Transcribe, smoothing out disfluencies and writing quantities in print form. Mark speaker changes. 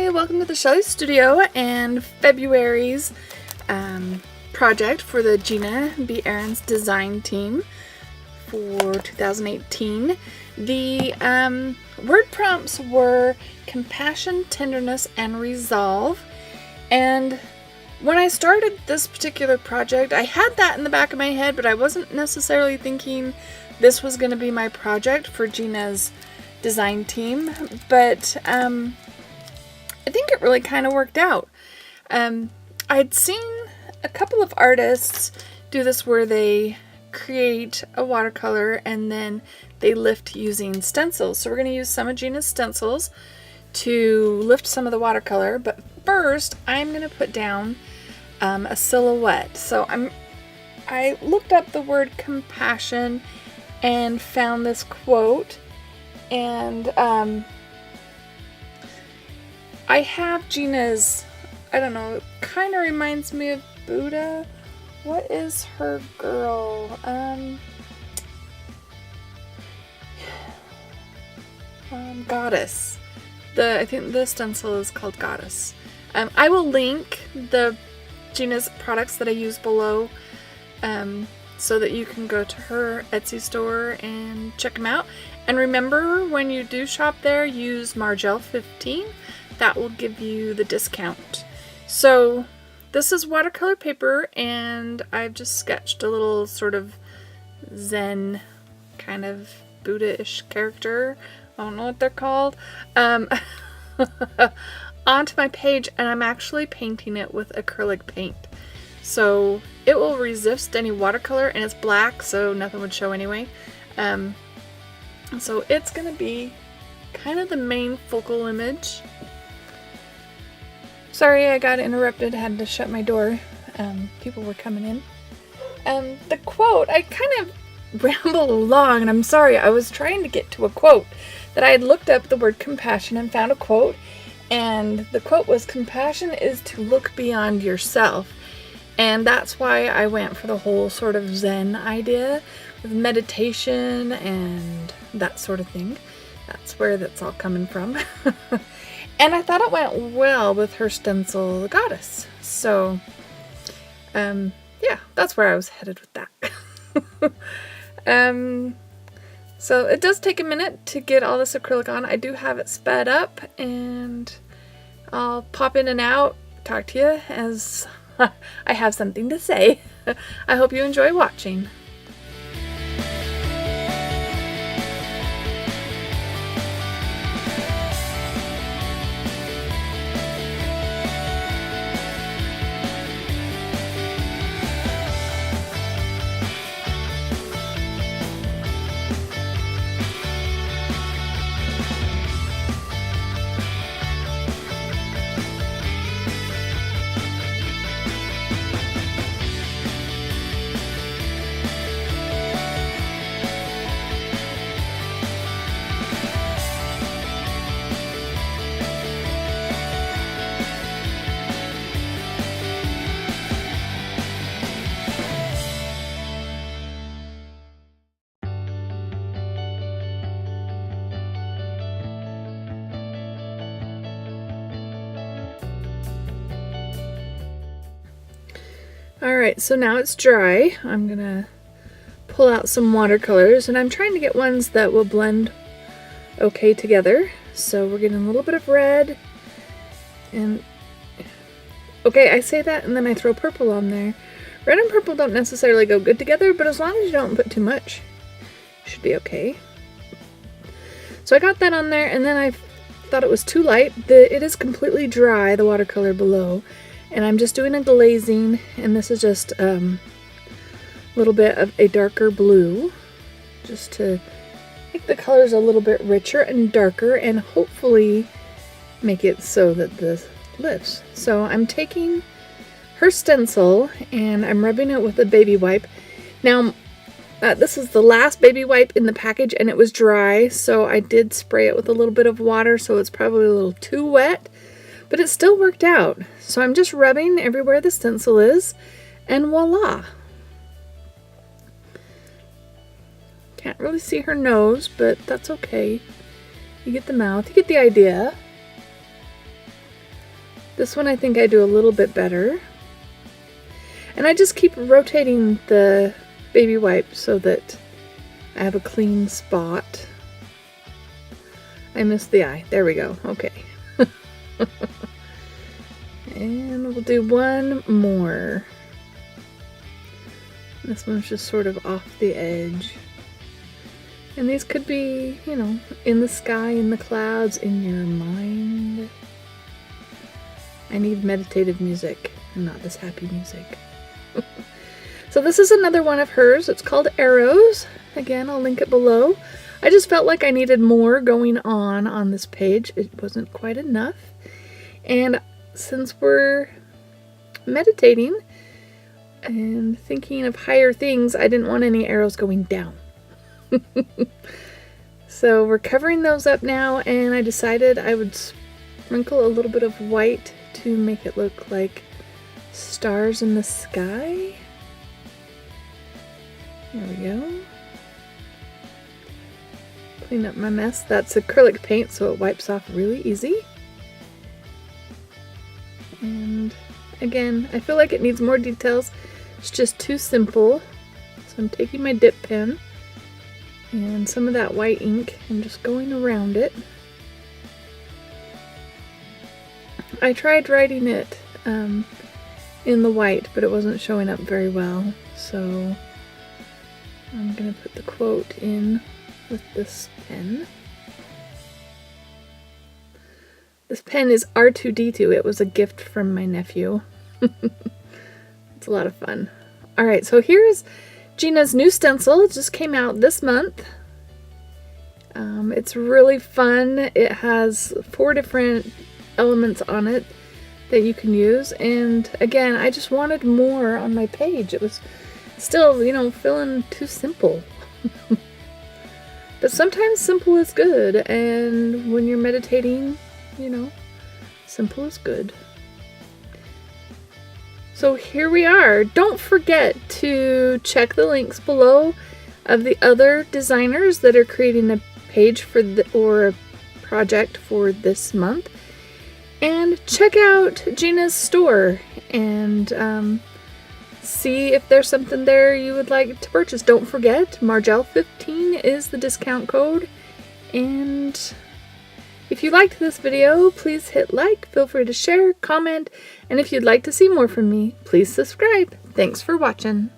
Speaker 1: Hi, welcome to the Shelley Studio and February's project for the Gina B. Ahrens design team for 2018. The word prompts were compassion, tenderness, and resolve. And when I started this particular project, I had that in the back of my head, but I wasn't necessarily thinking this was going to be my project for Gina's design team. But I think it really kind of worked out. I'd seen a couple of artists do this where they create a watercolor and then they lift using stencils. So we're going to use some of Gina's stencils to lift some of the watercolor. But first, I'm going to put down a silhouette. So I looked up the word compassion and found this quote. And I have Gina's, I don't know, it kind of reminds me of Buddha. What is her girl? Goddess. I think the stencil is called Goddess. I will link the Gina's products that I use below so that you can go to her Etsy store and check them out. And remember, when you do shop there, use Margel 15. That will give you the discount. So this is watercolor paper, and I've just sketched a little sort of Zen kind of Buddha-ish character. I don't know what they're called. Onto my page, and I'm actually painting it with acrylic paint. So it will resist any watercolor, and it's black, so nothing would show anyway. So it's going to be kind of the main focal image. Sorry, I got interrupted, had to shut my door. People were coming in. The quote, I kind of rambled along, and I'm sorry, I was trying to get to a quote that I had looked up the word compassion and found a quote, and the quote was, "Compassion is to look beyond yourself." And that's why I went for the whole sort of Zen idea with meditation and that sort of thing. That's where that's all coming from. And I thought it went well with her stencil, the Goddess. So, yeah, that's where I was headed with that. So it does take a minute to get all this acrylic on. I do have it sped up, and I'll pop in and out, talk to you as I have something to say. I hope you enjoy watching. Alright, so now it's dry. I'm gonna pull out some watercolors, and I'm trying to get ones that will blend okay together. So we're getting a little bit of red, and okay, I say that and then I throw purple on there. Red and purple don't necessarily go good together, but as long as you don't put too much, it should be okay. So I got that on there, and then I thought it was too light. It is completely dry, the watercolor below. And I'm just doing a glazing, and this is just a little bit of a darker blue, just to make the colors a little bit richer and darker, and hopefully make it so that this lifts. So I'm taking her stencil, and I'm rubbing it with a baby wipe. Now, this is the last baby wipe in the package, and it was dry, so I did spray it with a little bit of water, so it's probably a little too wet. But it still worked out. So I'm just rubbing everywhere the stencil is, and voila. Can't really see her nose, but that's okay. You get the mouth, you get the idea. This one I think I do a little bit better. And I just keep rotating the baby wipe so that I have a clean spot. I missed the eye. There we go. Okay. And we'll do one more. This one's just sort of off the edge. And these could be, you know, in the sky, in the clouds, in your mind. I need meditative music and not this happy music. So this is another one of hers. It's called Arrows. Again, I'll link it below. I just felt like I needed more going on this page. It wasn't quite enough. And since we're meditating and thinking of higher things, I didn't want any arrows going down. So we're covering those up now, and I decided I would sprinkle a little bit of white to make it look like stars in the sky. There we go. Clean up my mess. That's acrylic paint, so it wipes off really easy. And again, I feel like it needs more details. It's just too simple. So I'm taking my dip pen and some of that white ink and just going around it. I tried writing it in the white, but it wasn't showing up very well. So I'm going to put the quote in with this pen. This pen is R2D2. It was a gift from my nephew. It's a lot of fun. Alright, so here's Gina's new stencil. It just came out this month. It's really fun. It has 4 different elements on it that you can use. And again, I just wanted more on my page. It was still, you know, feeling too simple. But sometimes simple is good. And when you're meditating, you know, simple is good. So here we are. Don't forget to check the links below of the other designers that are creating a page for or a project for this month. And check out Gina's store and see if there's something there you would like to purchase. Don't forget, Margel15 is the discount code. And if you liked this video, please hit like, feel free to share, comment, and if you'd like to see more from me, please subscribe. Thanks for watching.